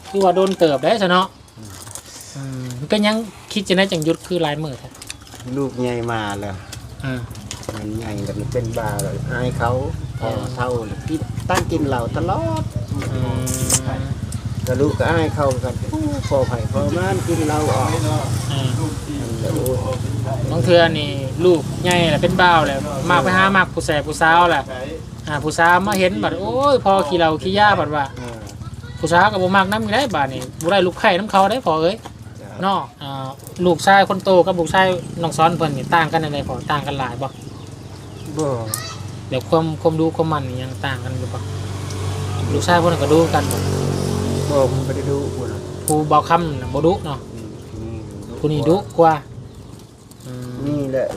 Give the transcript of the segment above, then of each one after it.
คือว่าโดนเติบได้ซะเนาะเป็นยังคิดจะได้จังยุดคือลายมือแท้ลูกใหญ่มาแล้วมันใหญ่แบบมันเป็นบาเลยอายเขาพอเท่ากินตั้งกินเหล้าตลอดก็ลูกก็อายเขากันพอไผ่พอมันกินเหล้าออกบางเทื่อนี่ลูกใหญ่แหละเป็นบ่าวแหละมากไปหามากผู้แสบผู้สาวแหละผู้สาวมาเห็นบัดโอ้ยพอขี้เหล้าขี้ยาบัดว่าผู้สาวกับบ่มากน้ำมีได้บาดนี่บ่ได้ลูกไข่น้ำเขาได้พอเอ้ยเนาะลูกชายคนโตกับลูกชายน้องซ้อนเพิ่นนี่ต่างกันในพอต่างกันหลายบ่เดี๋ยวความดูความมันยังต่างกันอยู่บ่ลูกชายเพิ่นก็ดูกันบ่ไม่ได้ดูผู้เบาคำน่ะบ่ดุเนาะผู้นี้ดุกว่านี่แหละ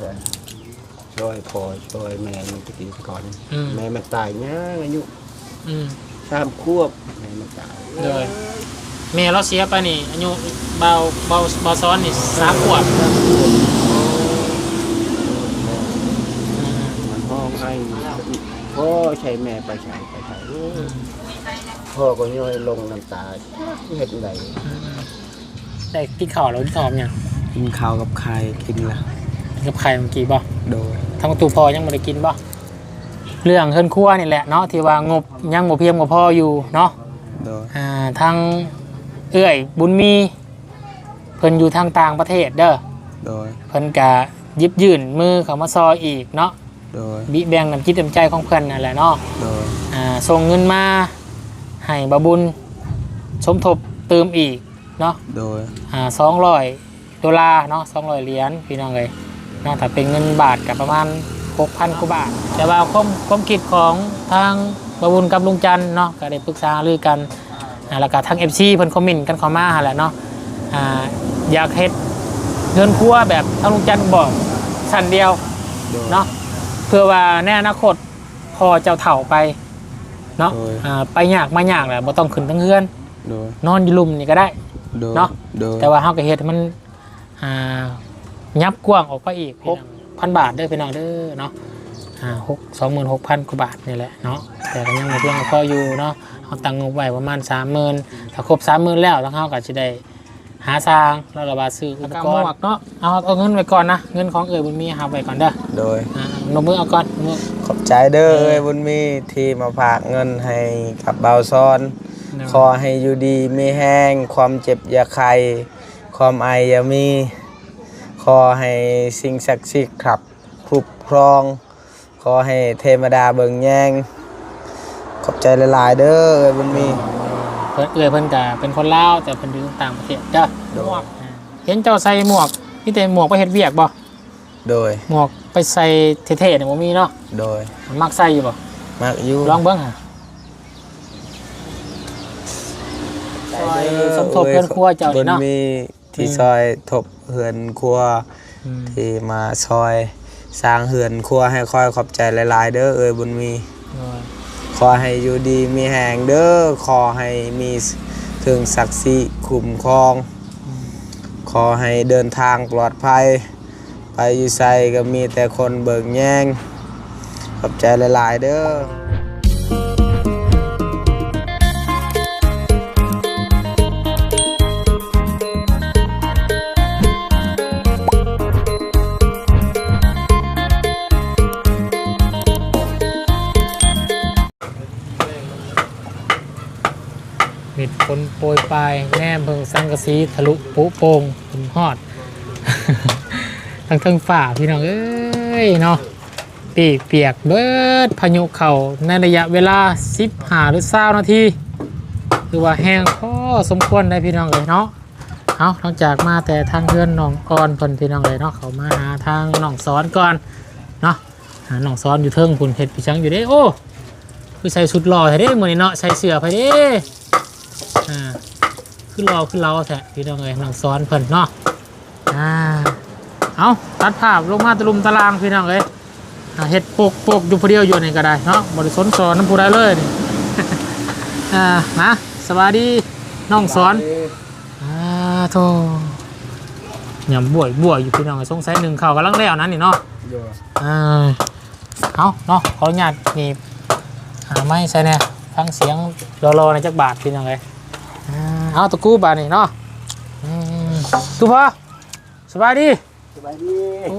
ช่วยพ่อช่วยแม่มันตะกี้ก่อนแม่มันตายง่ายอายุ3 ขวบแม่มันตายเลยแม่เราเสียไปนี่อายุเบาซ้อนนี่3 ขวบมันห้องให้พ่อใช้แม่ไปใช้พ่อก็ย่อยลงน้ำตาเห็ดไหนได้กินข้าวแล้วกินข้าวยังกินข้าวกับไข่กินละกับไข่เมื่อกี้บ่โดยทางประตูพอยังไม่ได้กินบ่เรื่องเฮือนครัวนี่แหละเนาะที่ว่างบยังบ่เพียงบ่พออยู่เนาะโดยทางเอื้อยบุญมีเพิ่นอยู่ทางต่างประเทศเด้อโดยเพิ่นก็ยิบยื่นมือเข้ามาซอยอีกเนาะโดยบิแบ่งน้ำจิตน้ำใจของเพิ่นนั่นแหละเนาะโดยส่งเงินมาให้บาบุญสมทบเติมอีกเนาะโดย$200เนาะ200 เหรียญพี่น้องเอ้ยเนาะถ้าเป็นเงินบาทก็ประมาณ 6,000 กว่าบาทแต่ว่าความคิดของทางบาบุญกับลุงจันเนาะก็ได้ปรึกษารือกันแล้วก็ทาง FC เพิ่นคอมเมนต์กันเข้ามาหั่นแหละเนาะอยากเฮ็ดเงินครัวแบบทางลุงจันบอกชั้นเดียวเนาะเพื่อว่าในอนาคตพอเจ้าเฒ่าไปเนาะไปยากมายากแหละบ่ต้องขึ้นทั้งเฮือนนอนอยู่ลุ่มนี่ก็ได้เนาะแต่ว่าเฮาก็เฮ็ดมันยับกว้างออกไปอีก 6,000 บาทเด้อพี่น้องเด้อเนาะ26,000 กว่าบาทนี่แหละเนาะแต่ก็ยังบ่เพียงพออยู่เนาะเฮาตั้งงบไว้ประมาณ 30,000 ถ้าครบ 30,000 แล้วทางเฮาก็สิได้หาสร้างแล้วก็ว่าซื้ออุปกรณ์เนาะเอาเงินไว้ก่อนนะเงินของเอ๋ยบุญมีหาไว้ก่อนเด้อโดยนมือเอาก่อนขอบใจเด้อเอ๋ยบุญมีที่มาฝากเงินให้กับเบาซ้อนขอให้อยู่ดีมีแห้งความเจ็บอย่าใครความไออย่ามีขอให้สิ่งศักดิ์สิทธิ์ครับคุ้มครองขอให้เทวดาเบิ่งแยงขอบใจหลายๆเด้อเอ๋ยบุญมีเพิ่นก็เป็นคนลาวแต่เพิ่นอยู่ต่างประเทศเด้อหมวกเห็นเจ้าใส่หมวกพี่แต่หมวกไปเฮ็ดเวียกบ่โดยหมวกไปใส่เท่ๆเนี่ยบ่มีเนาะโดยมักใส่อยู่บ่มักอยู่ลองเบิ่งซอยสมทบเฮือนครัวเจ้านี่เนาะมีที่ซอยทบเฮือนครัวที่มาซอยสร้างเฮือนครัวให้คอยขอบใจหลายๆเด้อเอ้ยบุญมีขอให้อยู่ดีมีแห่งเด้อขอให้มีถึงศักดิ์ศรีคุ้มครองขอให้เดินทางปลอดภัยไปอยู่ไสก็มีแต่คนเบิกแย่งขอบใจหลายๆเด้อมิดฝนโปรยปลายแนมเพิ่งสังกะสีทะลุปุโป่งถึงฮอดทั้งฝ่าพี่น้องเอ้ยเนาะเปียกเบิดพายุเข่าในระยะเวลา15 หรือ20 นาทีคือว่าแห้งพอสมควรได้พี่น้องเลยเนาะหลังจากมาแต่ทางเพื่อนน้องอ่อนเพิ่นพี่น้องเลยเนาะเขามาหาทางน้องซ้อนก่อนเนาะน้องซ้อนอยู่เทิงพุ่นเฮ็ดพี่ชังอยู่เด้โอ้คือใส่ชุดหล่อแท้เด้มื้อนี้เนาะใส่เสื้อไปเด้ขึ้นเราแท้พี่น้องเลยน้องซ้อนเพิ่นเนาะเอาตัดภาพลงมาตะลุมตารางพี่น้องเลยเฮ็ดโปกอยู่ผู้เดียวอยู่นี่ก็ได้เนาะบริสนสอนน้ำผู้ใดเลยนี่นะสวัสดีน้องซ้อนโธ่ยำบวยอยู่พี่น้องสงสัยหนึ่งข่าวกำลังแล้วนั้นนี่เนาะเอาเนาะขออนุญาตนี่ไม่ใช่เนี่ยฟังเสียงรอในจักบาทพี่น้องเลย เอาตะกู้บาดนี่เนาะตู้พ่อสบายดี สบายดี โอ้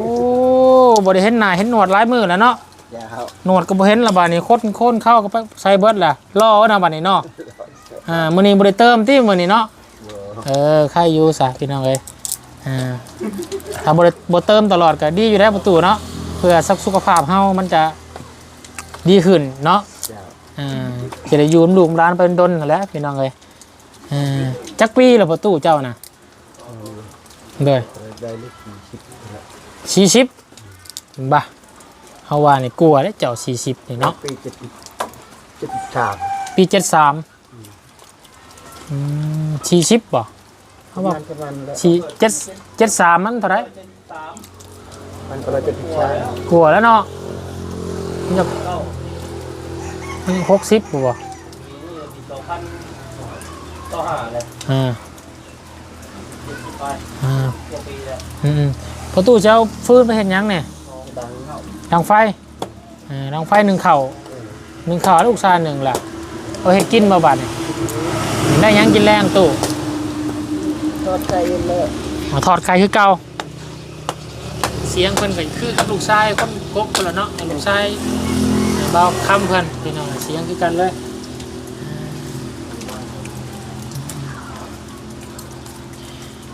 บ่ได้เห็นหน้าเห็นหนวดหลายมือแล้วเนาะ อย่าเขา หนวดก็บ่เห็นละบาดนี้โคตรเข้าก็ไปใส่เบิดล่ะรอนะบาดนี้เนาะมื้อนี้บ่ได้เติมติมื้อนี้เนาะใครอยู่ซะพี่น้องเอ้ยถ้าบ่เติมตลอดก็ดีอยู่แล้วประตูเนาะเพื่อสุขภาพเฮามันจะดีขึ้นเนาะจะได้อยู่กับลูกร้านไปดนนั่นแหละพี่น้องเอ้ยจักปีแล้วประตูเจ้าน่ะเด้อ ได้เลข40 40บ่เฮาว่านี่กลัวเด้เจ้า40นี่เนาะ ปี73 ปี7340บ่เฮาว่า ประมาณแล้ว 73มันเท่าไหร่ มันประมาณ73 กลัวแล้วเนาะมันจะ60บ่บ่ประตูจะเอาฟืนไปเห็นยังเนี่ยดังไฟดังไฟ1 เข่าลูกชาย1ล่ะเอาเห็ดกินมาบัดเนี่ยได้ยังกินแรงตู้ ทอดไก่เลย มาถอดไข่คือเก่าเสียงเพิ่นก็คือกับลูกชายคนกกคนละเนาะลูกชายเบาคำเพิ่นพี่น้องเสียงคือกันเลย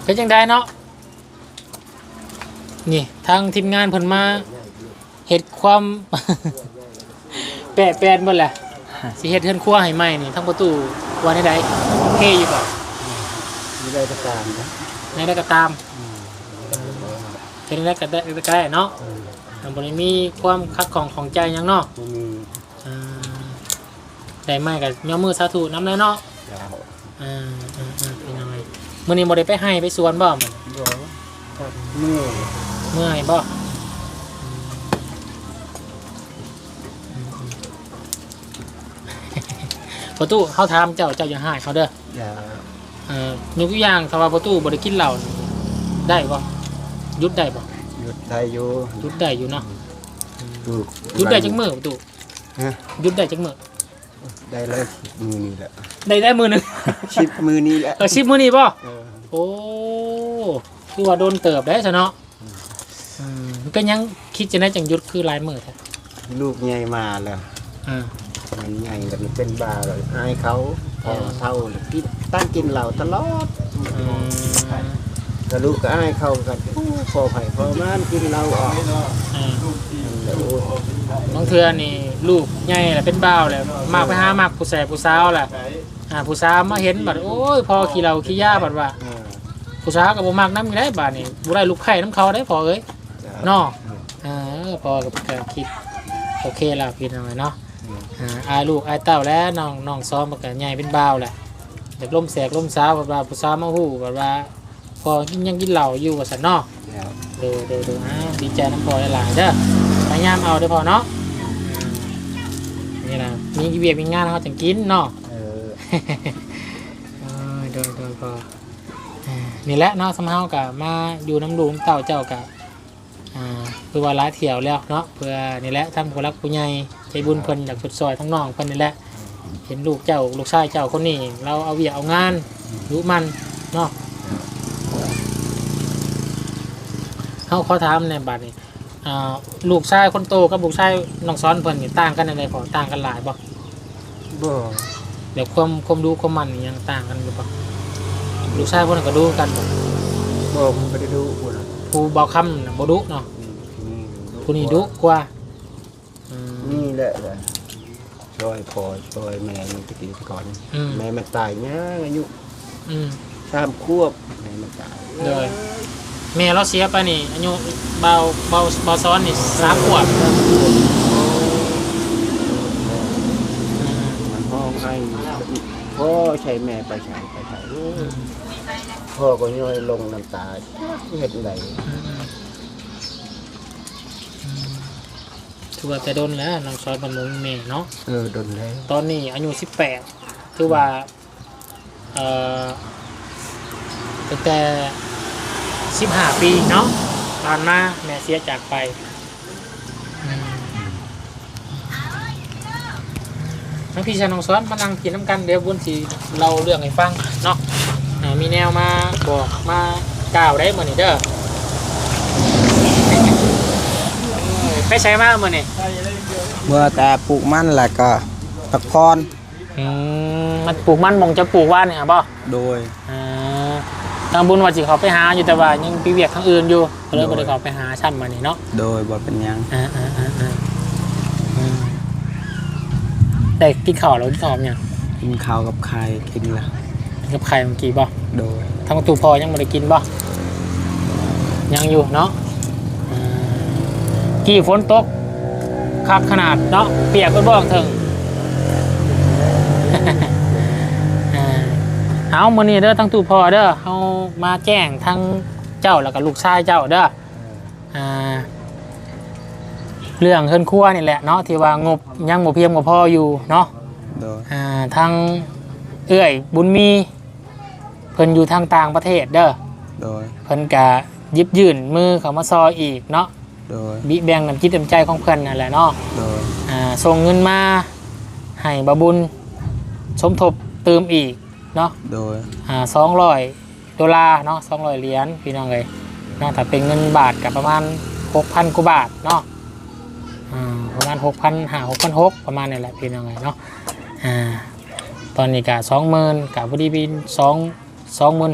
เป็นจังไดเนาะนี่ทางทีมงานเพิ่นมาเฮ็ดความ แปะหมดแหละสิเฮ็ดเฮือนครัวให้ใหม่นี่ทั้งประตูว่าได้โอเคอยู่บ่ มีได้ประการนะ ในได้ก็ตามเป็นได้ก็ได้เนาะบ่ได้มีความคักของใจหยังเนาะ มี ได้ใหม่ก็ย่อมือสาธุนำแน่เนาะ ยาว พี่น้อยมื้อนี้บ่ได้ไปให้ไปสวนบ่มัน บ่ครับเมื่อย เมื่อยบ่ประตูเขาถามเจ้าอย่าหายเขาเด้อ อย่าย กตัวอย่างถ้าว่าประตูบ่ได้กินเหล้าได้บ่หยุดได้บ่ หยุดได้อยู่ หยุดได้อยู่เนาะ ถูก หยุดได้จักมื้อประตู ฮะ หยุดได้จักมื้อ ได้เลยมือนี้แหละ ได้มื้อหนึง ชิปมือนี้แหละ 10มื้อนี้บ่ เออ โอ้คือว่าโดนเติบได้ซะเนาะมันเป็นหยังคิดจะได้จังหยุดคือหลายมื้อแท้ ลูกใหญ่มาแล้ว มันใหญ่แล้วมันเป็นบาเลยอายเขาพอเท่าเลยกินตั้งกินเหล้าตลอดแล้วลูกก็อายเขากันพอไผ่พอม่านกินเหล้าออกแล้วโอ้ย บางเทื่อนี่ลูกใหญ่แหละเป็นบ่าวแหละมากไปหามากผู้แสบผู้สาวแหละผู้สาวมาเห็นบัดโอ้ยพอขี้เหล้าขี้ยาบัดว่า เออ ผู้สาวก็บ่มักนำอยู่ได้บาดนี่บ่ได้ลูกไข่น้ำเขาได้พอเอ้ยเนาะพอก็คิดโอเคแล้วพี่น้องเนาะอายลูกอายเต้าแล้วน้องซ้อมมันก็ใหญ่เป็นบ่าวแหละเด็กล้มแสกล้มสาวบัดว่าผู้สาวมาฮู้บัดว่าพอยังกินเหล้าอยู่ว่าซั่นเนาะ แล้ว ดูดีใจน้ำพอหลายๆเด้อพยายามเอาเด้อพอเนาะนี่นะมีเวียกมีงานเขาจังกินเนาะ เออ โดยพอนี่แหละเนาะสมเฮากับมาอยู่น้ำลุงเต่าเจ้ากับคือว่าร้ายเที่ยวแล้วเนาะเพื่อนี่แหละทำผู้รักผู้ใหญ่ใจบุญเพิ่นอยากสุดซอยทั้งน้องเพิ่นนี่แหละเห็นลูกเจ้าลูกชายเจ้าคนนี้เราเอาเวียกเอางานรู้มันเนาะเขาขอถามในบัดนี้ลูกชายคนโตกับลูกชายน้องซ้อนเพิ่นนี่ต่างกันอะไรพอต่างกันหลายบ่ บ่ เดี๋ยวความดูความมันนี่ยังต่างกันอยู่บ่ลูกชายพวกนั้นก็ดูกันบ่ บ่ผมไม่ได้ดูคนน่ะ ผู้เบาคำน่ะบ่ดุเนาะ นี่ ผู้นี้ดุกว่า นี่แหละช่วยพ่อช่วยแม่มันตะกี้ก่อนแม่มันตายเนี่ยอายุ 3 ขวบแม่มันตาย เลยแม่เราเสียไปนี่อายุเบาซ้อนนี่3 ขวบ มันห้องให้พ่อใช้แม่ไปใช้พ่อก็ย่อยลงน้ำตาเฮ็ดได ถือว่าแต่โดนแล้วน้องซ้อนบำรุงแม่เนาะ โดนแล้ว ตอนนี้อายุ18คือว่าตั้งแต่15 ปีเนาะผ่านมาแม่เสียจากไป น้องพี่ชายน้องซ้อนมานั่งกินน้ำกันเดี๋ยวบุญสิเราเรื่องให้ฟังเนาะมีแนวมาบอกมากล่าวได้มื้อนี้เด้อไปใช้มามื้อนี้ เมื่อแต่ปลูกมันแล้วก็พักพร มันปลูกมันมองจะปลูกว่าเนี่ยบ่ โดย ทางบุญว่าสิเขาไปหาอยู่แต่ว่ายังปีเวียกทางอื่นอยู่ก็เลยบ่ได้เขาไปหาชั้นมานี่เนาะ โดยบ่เป็นหยัง ได้กินข้าวแล้วกินข้าวยัง กินข้าวกับไข่กินละ กินกับไข่เมื่อกี้บ่ โดย ทางประตูพอยังบ่ได้กินบ่ยังอยู่เนาะกี่ฝนตกคักขนาดเนาะเปียกก็บ่ถึง เอามื้อนี้เด้อทั้งตู้พอเด้อเฮามาแจ้งทั้งเจ้าแล้วก็ลูกชายเจ้าเด้อเรื่องเฮือนครัวนี่แหละเนาะที่ว่างบยังบ่เพียงบ่พออยู่เนาะ โดย ทางเอื้อยบุญมีเพิ่นอยู่ทางต่างประเทศเด้อ โดย เพิ่นก็ยิบยื่นมือเข้ามาซอยอีกเนาะ โดย บิแบ่งน้ำจิตน้ำใจของเพิ่นนั่นแหละเนาะ โดย ส่งเงินมาให้บาบุญสมทบเติมอีกเนาะ โดย $200เนาะ200เหรียญพี่น้องเอ้ยเนาะถ้าเป็นเงินบาทก็ประมาณ 6,000 กว่าบาทเนาะประมาณ 6,600 ประมาณนี่แหละพี่น้องเอ้ยเนาะตอนนี้ก็ 20,000ก็พอดีเป็น26,000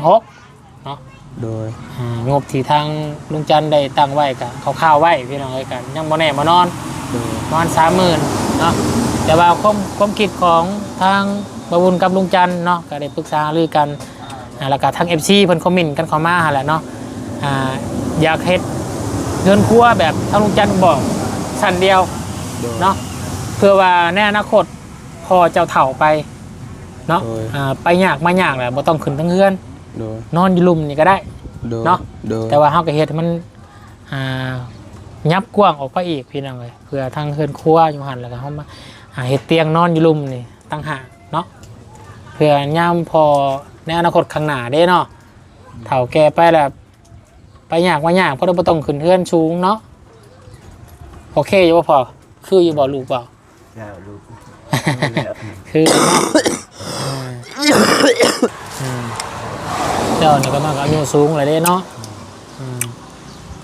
เนาะ โดย งบที่ทางลุงจันทร์ได้ตั้งไว้ก็คร่าวๆไว้พี่น้องเอ้ยกันยังบ่แน่บ่นอน โดย ประมาณ 30,000เนาะแต่ว่าความคิดของทางบาบุญกับลุงจันทร์เนาะก็ได้ปรึกษารือกันแล้วก็ทาง FC เพิ่นคอมเมนต์กันเข้ามาหั่นแหละเนาะอยากเฮ็ดเรือนครัวแบบทางลุงจันทร์บอกชั้นเดียวเนาะเพื่อว่าในอนาคตพอเจ้าเฒ่าไปเนาะไปยากมายากแหละบ่ต้องขึ้นทั้งเฮือน โดย นอนอยู่ลุ่มนี่ก็ได้ โดย เนาะ โดย แต่ว่าเฮาก็เฮ็ดให้มันยับกว้างออกไปอีกพี่น้องเอ้ยเพื่อทางเฮือนครัวอยู่หั่นแล้วก็เฮามาเฮ็ดเตียงนอนอยู่ลุ่มนี่ต่างหากเนาะเพื่อยามพอในอนาคตข้างหน้าเด้เนาะเฒ่าแก่ไปแล้วไปยากมายากเพราะเราบ่ต้องขึ้นเฮือนสูงเนาะโอเคอยู่บ่พอคืออยู่บ่ลูกบ่ แล้วลูก คือเนาะเจ้านี่ก็มากอายุสูงเลยเด้เนาะ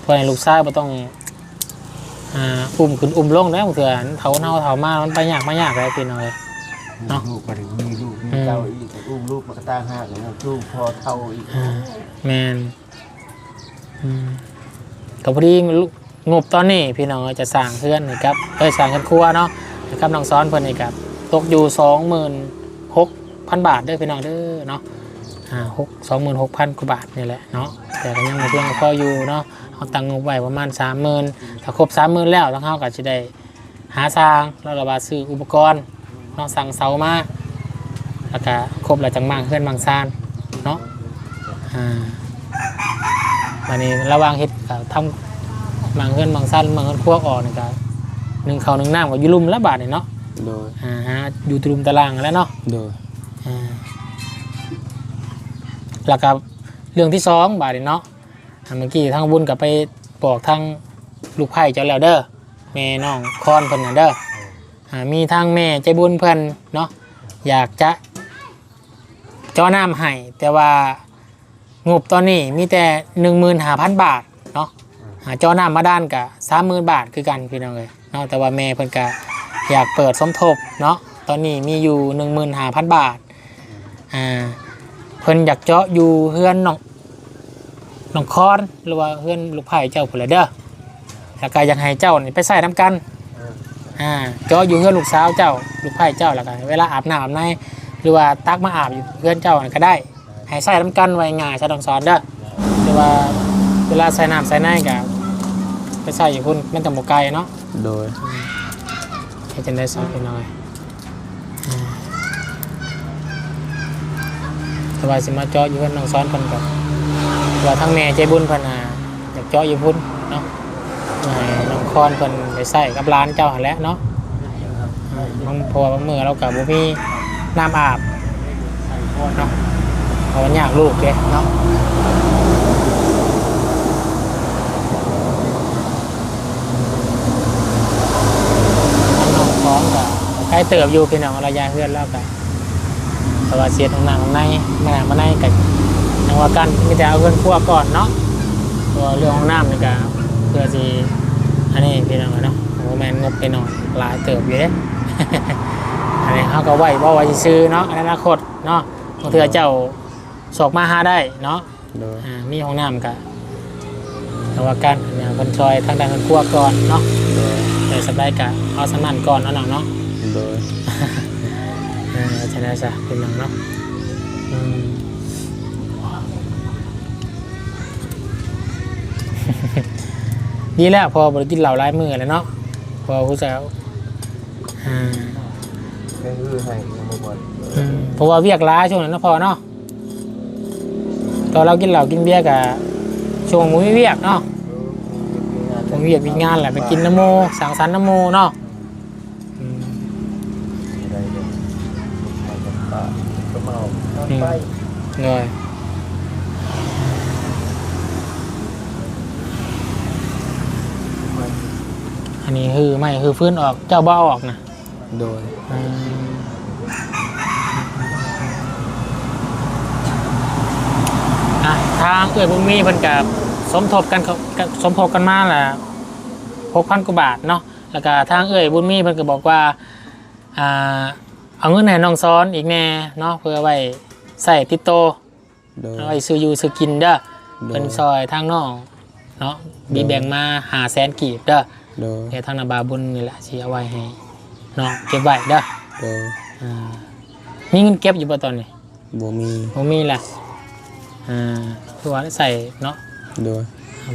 เพราะให้ลูกชายบ่ต้องอุ้มขึ้นอุ้มลงแล้วเถื่อนเฒ่าเน่าเฒ่ามามันไปยากมายากเลยพี่น้องเอ้ย เนาะ ลูกก็ถึงมีลูกมีเต้าอีกอุ้มลูกมันก็ตั้งห้าเลยนะลูกพอเท่าอีก แมนก็พอดีงบตอนนี้พี่น้องจะสร้างเพื่อนนะครับสร้างกันครัวเนาะนะครับน้องซ้อนเพื่อนนี่ครับตกอยู่ 26,000 บาทเด้อพี่น้องเด้อเนาะ26,000 กว่าบาทนี่แหละเนาะแต่ก็ยังไม่เพียงพออยู่เนาะเอาตังค์งบไว้ประมาณ 30,000ถ้าครบ 30,000แล้วต้องเข้ากับจะได้หาสร้างแล้วเราซื้ออุปกรณ์เนาะสั่งเสามาแล้วก็ครบแล้วจังมั่งเพื่อนบางซานเนาะวันนี้ระหว่างเฮ็ดก็ทำบางเพื่อนบางซานบางเพื่อนครัวออกนี่ก็1 ข้าว 1 น้ำก็อยู่ลุ่มละบาทนี่เนาะ โดย อยู่ตรุมตารางแล้วเนาะ โดย แล้วก็เรื่องที่2บาทนี่เนาะเมื่อกี้ทางบุญกับไปบอกทางลูกไผ่เจ้าแล้วเด้อแม่น้องคอนเพิ่นน่ะเด้อมีทางแม่ใจบุญเพิ่นเนาะอยากจะเจ้าน้ำให้แต่ว่างบตอนนี้มีแต่ 15,000 บาทเนาะเจ้าน้ำมาด้านกับ 30,000 บาทคือกันพี่น้องเลยเนาะแต่ว่าแม่เพิ่นก็อยากเปิดสมทบเนาะตอนนี้มีอยู่ 15,000 บาทเพิ่นอยากเจาะอยู่เฮือนน้องคอนหรือว่าเฮือนลูกไผ่เจ้าพุ่นละเด้อแล้วก็อยากให้เจ้านี่ไปใส่น้ำกันเจาะอยู่เฮือนลูกสาวเจ้าลูกไผ่เจ้าแล้วก็เวลาอาบน้ำอาบในหรือว่าตักมาอาบอยู่เฮือนเจ้าก็ได้ให้ใส่น้ำกันไว้ง่ายชาดองสอนเด้อหรือว่าเวลาใส่น้ำใส่ในก็ไปใส่อยู่พุ่นมันต้องบ่ไกลเนาะ โดย ให้จังได้สอนไปหน่อยแต่ว่าสิมาเจาะอยู่เฮือนน้องซ้อนเพิ่นก็ว่าทั้งแม่ใจบุญเพิ่นอยากเจาะอยู่พุ่นเนาะน้องคอนเพิ่นไปใส่กับร้านเจ้าหั่นแหละเนาะเพราะว่าบางมื้อเราก็บ่มีน้ำอาบเนาะเพราะว่ายากลูกเด้เนาะน้องคอนก็ ใกล้เติบอยู่พี่น้องระยะเพื่อนแล้วกันแต่ว่าเสียตรงหน้าของในมาในกันจังว่ากันมีแต่เอาเงินครัวก่อนเนาะตัวเรื่องของน้ำนี่ก็เพื่อสิอันนี้พี่น้องเนาะโมแมนงบไปหน่อยหลายเติบอยู่เด้ อันนี้เขาก็ไว้ซื้อเนาะในอนาคตเนาะบางทีเจ้าสอกมาหาได้เนาะมีห้องน้ำกันแต่ว่ากันเนี่ยคนชอยทางด้านคนครัวก่อนเนาะแต่สบายกะเอาสมันก่อนเอาหนังเนาะโดย ใช่ไหมจ๊ะเป็นหนังเนาะดีแล้วพอบริกินเหล่าร้ายมือเลยเนาะพอผู้สาวไม่คือให้มาหมดเพราะว่าเวียกร้ายช่วงนั้นนะพอเนาะตอนเรากินเหล่ากินเบียร์กับช่วงมือเวียกเนาะผมเวียกมีงานแหละไปกินน้ำโมสังสรรค์น้ำโมเนาะเลยอันนี้คือไม่คือฟื้นออกเจ้าบ้าออกนะโดยทางเอื้อยบุญมีเพิ่นกับสมทบกันมาแหละ6,000 กว่าบาทเนาะแล้วก็ทางเอื้อยบุญมีเพิ่นก็บอกว่าเอาเงินให้น้องซ้อนอีกแน่เนาะเพื่อไว้ใส่ติดโตเอาไว้ซื้ออยู่ซื้อกินเด้อเป็นซอยทางน้องเนาะมีแบ่งมา500,000 กีบเด้อเดี๋ยวทางนาบาบุญนี่แหละสิเอาไว้ให้น้องเก็บไว้เด้อมีเงินเก็บอยู่ป่ะตอนนี้บ่มีแหละคือว่าใส่เนาะ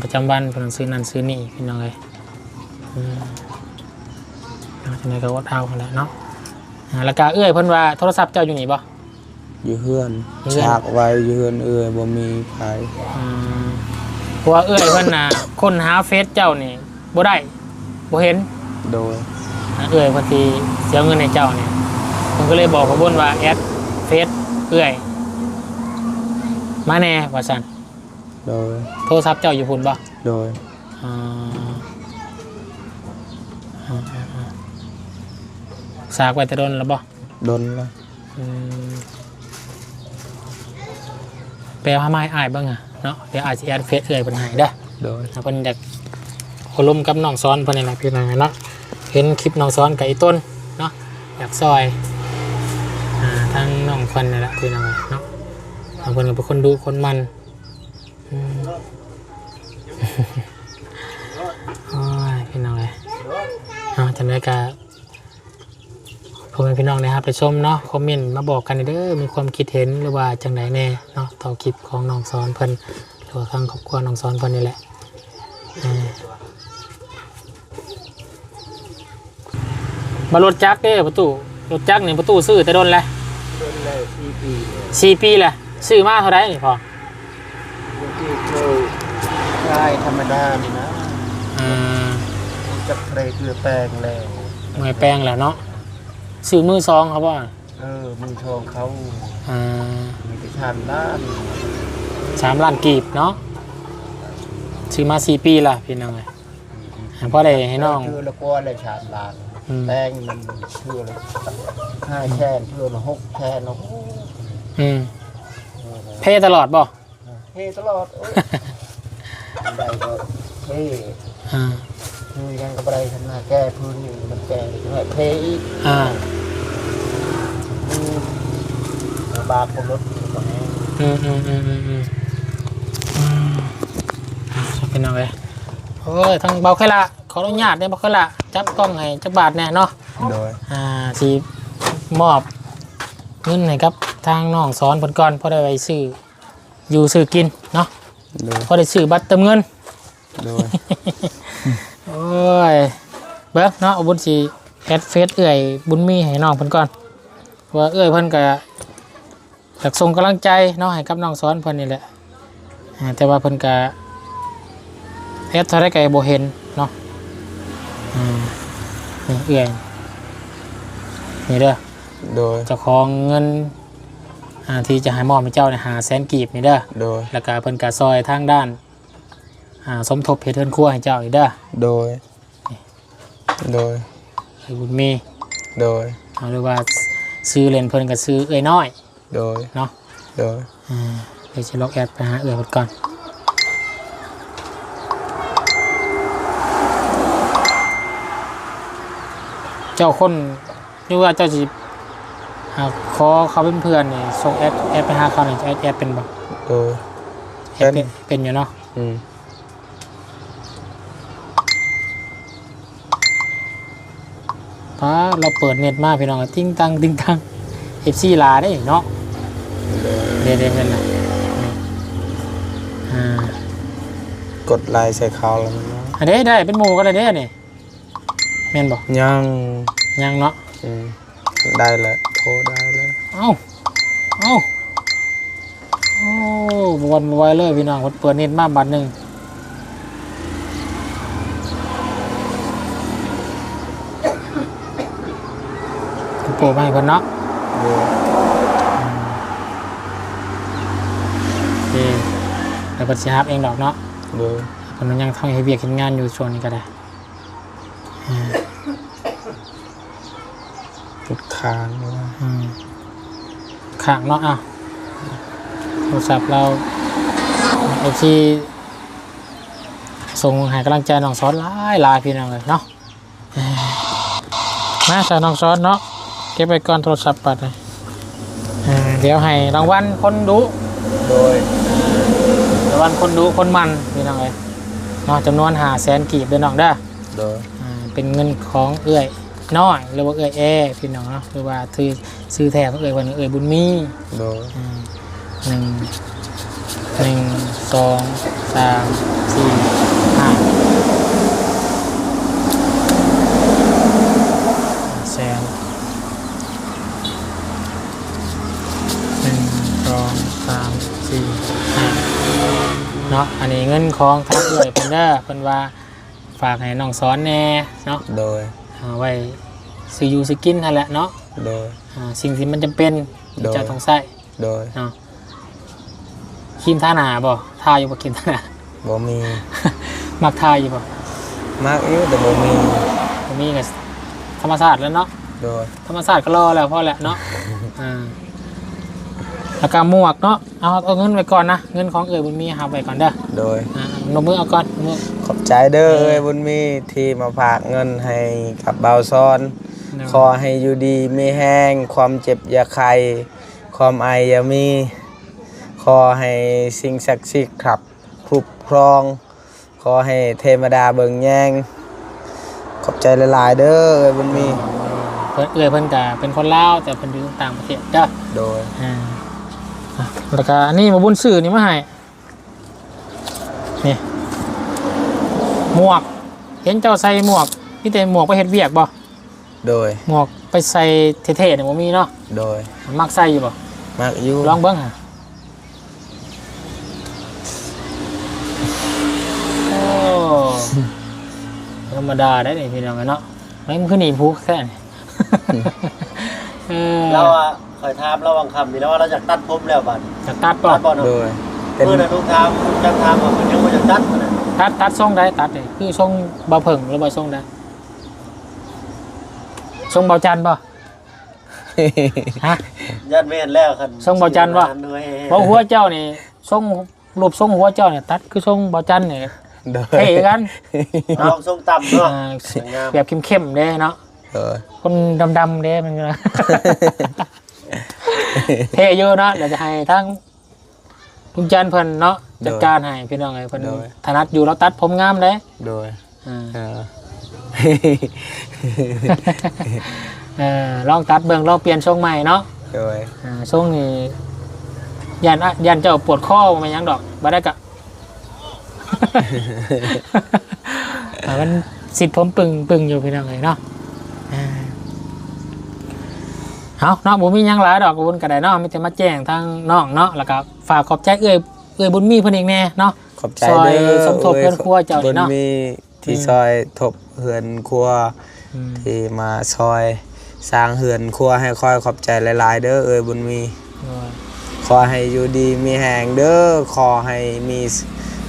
ประจำวันเพิ่นซื้อนั่นซื้อนี่พี่น้องเอ้ยจังได๋ก็อดเอาหั่นแหละเนาะแล้วก็เอื้อยเพิ่นว่าโทรศัพท์เจ้าอยู่นี่บ่อยู่เฮือนฉากไว้อยู่เฮือนบ่มีไผเพราะว่าเอื้อยเพิ่นน่ะค้นหาเฟซเจ้านี่บ่ได้บ่เห็นโดยเอื้อยเพิ่นสิเสียเงินให้เจ้าเนี่ยเพิ่นก็เลยบอกกับบ่นว่าแอดเฟซเอื้อยมาแน่ว่าซั่นโดยโทรศัพท์เจ้าอยู่พุ่นบ่โดยสากไว้แต่โดนแล้วบ่โดนแล้วไปเอาหาไม้อ้ายบ้างอ่ะเนาะเดี๋ยวอาจจะแอดเฟซเอื้อยเพิ่นให้เด้อโดยเพิ่นอยากอบรมกับน้องซ้อนเพิ่นนี่แหละพี่น้องเนาะเห็นคลิปน้องซ้อนกับไอ้ต้นเนาะอยากซอยทางน้องเพิ่นนี่แหละพี่น้องเนาะเพิ่นก็เป็นคนดูคนมันโอ้ยพี่น้องเลยจังได๋ก็พ่อแม่พี่น้องนะครับไปชมเนาะคอมเมนต์มาบอกกันเด้อมีความคิดเห็นหรือว่าจังไดแน่เนาะต่อคลิปของน้องซ้อนเพิ่นหรือว่าทางครอบครัวน้องซ้อนเพิ่นนี่แหละมารถจักรเด้ประตูรถจักรนี่ประตูซื้อแต่โดนแล้ว4 ปีแหละซื้อมาเท่าไหร่นี่พ่อใช่ธรรมดานี่นะจับเรคือแปลงแล้วไม่แปลงแล้วเนาะซื้อมือซองครับว่ามือทองเขามีไป3 ล้านกีบเนาะซื้อมา4 ปีละพี่น้องเลยพอได้ให้น้องชื่อละก้อนเลย3 ล้านแป้งมันชื่อละ5 แค่ชื่อละ6 แค่เนาะเพตลอดบ่เพตลอดได้ก็เพยังกับอะไรทำหน้าแก้พื้นอยู่มันแก้เพอีกบาปรถก็แห้งเป็นยังไงโอ้ยทางเบาแค่ละขออนุญาตได้เบาแค่ละจับกล้องให้จับบาทแน่เนาะโดยสีมอบเงินให้กับทางน้องสอนผลก่อนพอได้ไปซื้ออยู่ซื้อกินเนาะพอได้ซื้อบัตรเติมเงินโอ้ยเบิ้งเนาะบุญสีแอดเฟซเอื้อยบุญมีให้น้องผลก่อนว่าเอื้อยเพิ่นก็อยากส่งกำลังใจเนาะให้กับน้องสอนเพิ่นนี่แหละแต่ว่าเพิ่นก็แอดเท่าไรก็บ่เห็นเนาะนี่เอื้อยนี่เด้อโดยเจ้าของเงินที่จะให้มอบให้เจ้าเนี่ย500,000 กีบนี่เด้อโดยแล้วก็เพิ่นก็ซอยทางด้านสมทบเฮ็ดเฮือนครัวให้เจ้าอีกเด้อโดยให้บุญมีโดย หรือว่าซื้อเล่นเพิ่นก็ซื้อเอ้ยน้อย โดย เนาะ โดย เดี๋ยวจะล็อกแอดไปหาเอ้ยเพิ่นก่อนเจ้าคนหรือว่าเจ้าสิขอเขาเป็นเพื่อนนี่ส่งแอดไปหาเขาหน่อยแอดเป็นบ่ โดย แอดเป็นอยู่เนาะป้าเราเปิดเน็ตมาพี่น้องติ้งตังติ้งตัง FC ลาได้เนาะเดี๋ยวกันนะกดไลน์ใส่เขาแล้วนะ อันนี้ได้เป็นหมู่ก็ได้เด้นี่แม่นบ่ ยัง เนาะได้แล้วโทรได้แล้วเอ้าโอ้วันไวเลยพี่น้องเปิดเน็ตมาบัดนึงโปรมาให้เพิ่นเนาะโอเคแล้วเพิ่นสิฮับเองดอกเนาะเพิ่นยังทำให้เวียกเฮ็ดงานอยู่ช่วงนี้ก็ได้จุดค้างข้างเนาะโทรศัพท์เราที่ส่งให้กำลังใจน้องซอสหลายพี่น้องเลยเนาะมาใส่น้องซอสเนาะเก็บไปก่อนโทรศัพท์ปัดเลยเดี๋ยวให้รางวัลคนดูโดยรางวัลคนดูคนมันพี่น้องเลยเนาะจำนวน500,000 กีบเด้อน้องเด้อโดยเป็นเงินของเอื้อยน้อยหรือว่าเอื้อยพี่น้องเนาะหรือว่าซื้อแทนเอื้อยวันเอื้อยบุญมีโดย1 2 3 4 5แสน1 2 3 4 5เนาะอันนี้เงินของทางเอื้อยเพิ่นเด้อเพิ่นว่าฝากให้น้องสอนแน่เนาะโดยเอาไว้ซื้ออยู่ซื้อกินนั่นแหละเนาะโดยสิ่งที่มันจำเป็นที่จะต้องใช้โดยเนาะครีมทาหน้าบ่ทาอยู่บ่ครีมทาหน้าบ่มี มักทาอยู่บ่มักอยู่แต่บ่มีก็ธรรมชาติแล้วเนาะโดยธรรมชาติก็รอแล้วพอแหละเนาะแล้วก็หมวกเนาะเอาเงินไว้ก่อนนะเงินของเอ๋ยบุญมีหาไว้ก่อนเด้อโดยลงมือเอาก่อนขอบใจเด้อเอ๋ยบุญมีที่มาฝากเงินให้กับเบาซ้อนขอให้อยู่ดีมีแห้งความเจ็บอย่าใครความไออย่ามีขอให้สิ่งศักดิ์สิทธิ์ครับคุ้มครองขอให้เทวดาเบิ่งแยงขอบใจหลายๆเด้อเอ๋ยบุญมีเพิ่นก็เป็นคนลาวแต่เพิ่นอยู่ต่างประเทศจ้ะโดยแล้วก็อันนี้มาบุญสื่อนี่มาให้นี่หมวกเห็นเจ้าใส่หมวกพี่เต้หมวกไปเฮ็ดเวียกบ่โดยหมวกไปใส่เท่ๆเนี่ยบ่มีเนาะโดยมักใส่อยู่บ่มักอยู่ลองเบิ่งฮะโอ้ธรรมดาได้นี่พี่น้องเนาะมันคือหนีพุกแท้เราคอยถามระวังคำนี่นะว่าเราจะตัดผมแล้วบัดจะตัดป่ะโดยเมื่อนั้นทุกทางจังทางว่ามันยังไม่จะตัดมันตัดทรงได้ตัดเลยคือทรงเบาเพิ่งหรือเบาทรงได้ทรงเบาจันป่ะฮะยัดเมนแล้วครับทรงเบาจันป่ะเพราะหัวเจ้านี่ทรงรูปทรงหัวเจ้าเนี่ยตัดคือทรงเบาจันเนี่ยเท่กันลองทรงต่ำเนาะแบบเข้มๆเด้เนาะคนดำๆเด้มันนะเท่เยอะนะเดี๋ยวจะให้ทั้งลุงจันเพิ่นเนาะจัดการให้พี่น้องไงเพิ่นถนัดอยู่เราตัดผมงามเลยโดยลองตัดเบิ่งลองเปลี่ยนทรงใหม่เนาะโดยทรงนี้ยันเจ้าปวดข้อมายังดอกบ่ได้กะมันสิทธิ์ผมปึงอยู่พี่น้องไงเนาะเอาเนาะบุญมียังหลายดอกบุญกระไดเนาะไม่จะมาแจ้งทางน้องเนาะแล้วก็ฝากขอบใจเอ้ยบุญมีเพิ่นเองแน่เนาะขอบใจเด้อสมทบเพื่อนครัวเจ้าเนาะบุญมีที่ซอยทบเฮือนครัวที่มาซอยสร้างเฮือนครัวให้คอยขอบใจหลายๆเด้อเอ้ยบุญมีขอให้อยู่ดีมีแหงเด้อขอให้มี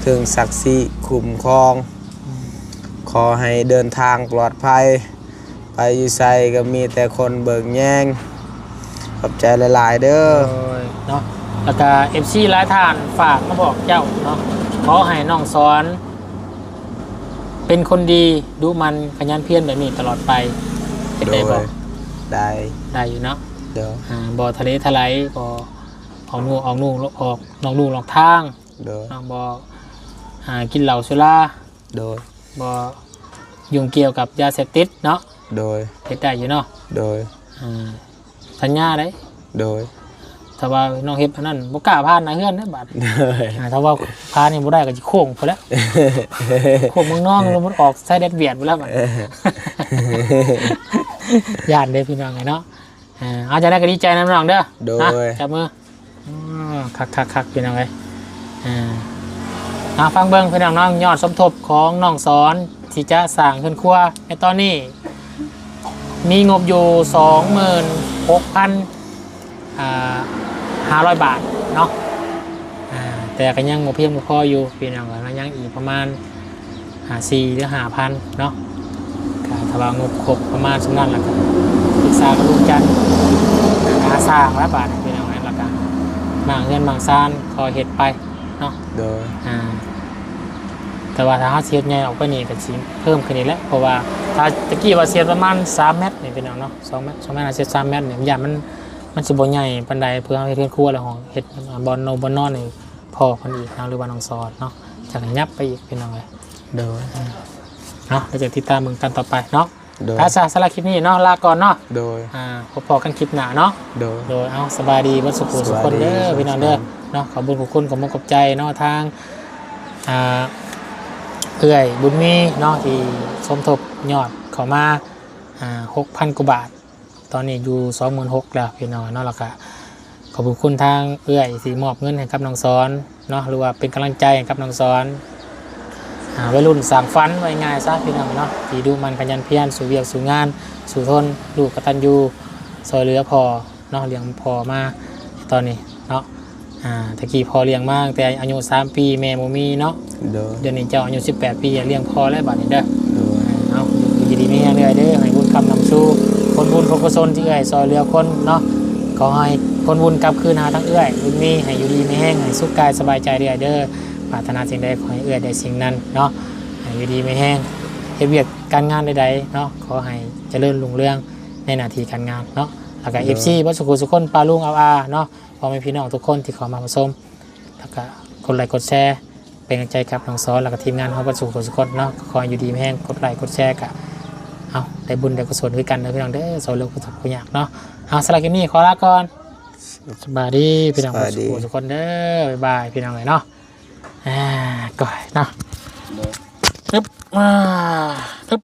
ถึงศักดิ์ศรีคุ้มครองขอให้เดินทางปลอดภัยไป ไปอยู่ไสก็มีแต่คนเบิกแยงขอบใจหลายๆเด้อ โอ้ยเนาะแล้วก็ FC หลายท่านฝากมาบอกเจ้าเนาะขอให้น้องสอนเป็นคนดีดูมันขยันเพียรแบบนี้ตลอดไปเป็นได้บ่ ได้ ได้อยู่เนาะ เด้อ บ่ทะเลทลายบ่ออกนู่นออกนอกลู่นอกทาง เด้อ เนาะบ่กินเหล้าสุรา โดย บ่ยุ่งเกี่ยวกับยาเสพติดเนาะ โดย เฮ็ดได้อยู่เนาะ โดย สัญญาได้ โดย ถ้าว่าน้องเฮ็ดอันนั้นบ่กล้าพานหน้าเฮือนเด้อบาด ถ้าว่าพานี่บ่ได้ก็สิโค้งพุ่นแหล้วโค้งเมืองนอกแล้วมันออกไซเด็ดเวียดพุ่นแล้วบัด ย่านเด้พี่น้องไงเนาะเอาจะได้ก็ดีใจนะน้องเด้อ โด นะ ย จับมือคักพี่น้องเอ้ยฟังเบิ่งพี่น้องยอดสมทบของน้องสอนที่จะสร้างขึ้นครัวในตอนนี้มีงบอยู่ 26,500 บาทเนาะแต่ก็ยังบ่เพียงบ่พออยู่พี่น้องก็ยังอีกประมาณ4หรือ 5,000 เนาะถ้าว่างบครบประมาณสำนั้นแล้วก็ปรึกษากับลุงจันทร์หาสร้างแล้วบาทพี่น้องนั่นแล้วก็บางเงินบางซานขอเฮ็ดไปเนาะ โดย แต่ว่าถ้าเฮาเสียดใหญ่ออกไปนี่ก็สิเพิ่มขึ้นอีกแล้วเพราะว่าถ้าตะกี้ว่าเสียดประมาณ3เมตรนี่พี่น้องเนาะ2เมตร2เมตรเสียด3เมตรนี่อย่างมันสิบ่ใหญ่ปานใดเพื่อเฮาเฮ็ดเรือนครัวแล้วห้องเฮ็ดบ่อนนอนนี่พอเพิ่นอีกเนาะหรือว่าน้องซอดเนาะจักยับไปอีกพี่น้องเอ้ยเด้อเนาะแล้วจะติดตามมึงกันต่อไปเนาะ โดย ถ้าสำหรับคลิปนี้เนาะลาก่อนเนาะ โดย พอกันคลิปหน้าเนาะ โดย โดยเอาสบายดีวัดสุขุสุขคนเด้อพี่น้องเด้อเนาะขอบคุญขอบคุณขอบมุณขอบใจเนาะทางเอื้อยบุญมีเนาะที่สมทบยอดเข้ามา6,000 กว่าบาทตอนนี้อยู่ 26,000 แล้วพี่น้องเนาะแล้วก็ขอบคุณทางเอื้อยที่มอบเงินให้กับน้องสอนเนาะหรือว่าเป็นกำลังใจให้กับน้องสอนวัยรุ่นสร้างฝันไว้ง่ายซะพี่น้องเนาะที่ดูมันขยันเพียรสู่เวียกสู่งานสู่ทนลูกกตัญญูซอยเหลือพอเนาะเลี้ยงพอมาตอนนี้เนาะตะกี้พอเลี้ยงมากแต่อายุ3 ปีแม่โมมีเนาะ โดย เดี๋ยวนี้เจ้าอายุ18 ปีเลี้ยงพอแล้วบัดนี้เด้อ โดย เอาอยู่ดีไม่แห้งเลยเด้อให้บุญคำนำสู้คนบุญคนกุศลที่เอื้อยซอยเหลือคนเนาะขอให้คนบุญกลับคืนหาทั้งเอื้อยบุญมีให้อยู่ดีไม่แห้งให้สุขกายสบายใจเด้อเด้อปรารถนาสิ่งใดขอให้เอื้อยได้สิ่งนั้นเนาะให้อยู่ดีไม่แห้งเฮ็ดเวียกการงานใดๆเนาะขอให้เจริญรุ่งเรืองในหน้าที่การงานเนาะแล้วก็ FC บ่สุขสุขคนปาลุงเอาอาเนาะพ่อแม่พี่น้องทุกคนที่เข้ามาผสมแล้วก็กดไลค์กดแชร์เป็นกำลังใจกับน้องสอนแล้วก็ทีมงานเฮาบ่สุขสุขคนเนาะขอให้อยู่ดีไม่แห้งกดไลค์กดแชร์ก็เอาได้บุญได้กุศลด้วยกันเด้อพี่น้องเด้อสอนเรื่องกุศลกุยากเนาะเอาสำหรับคลิปนี้ขอลาก่อนสบายดีพี่น้องบ่สุขสุขคนเด้อบ๊ายบายพี่น้องเลยเนาะก่อยเนาะ โดย อึ๊บ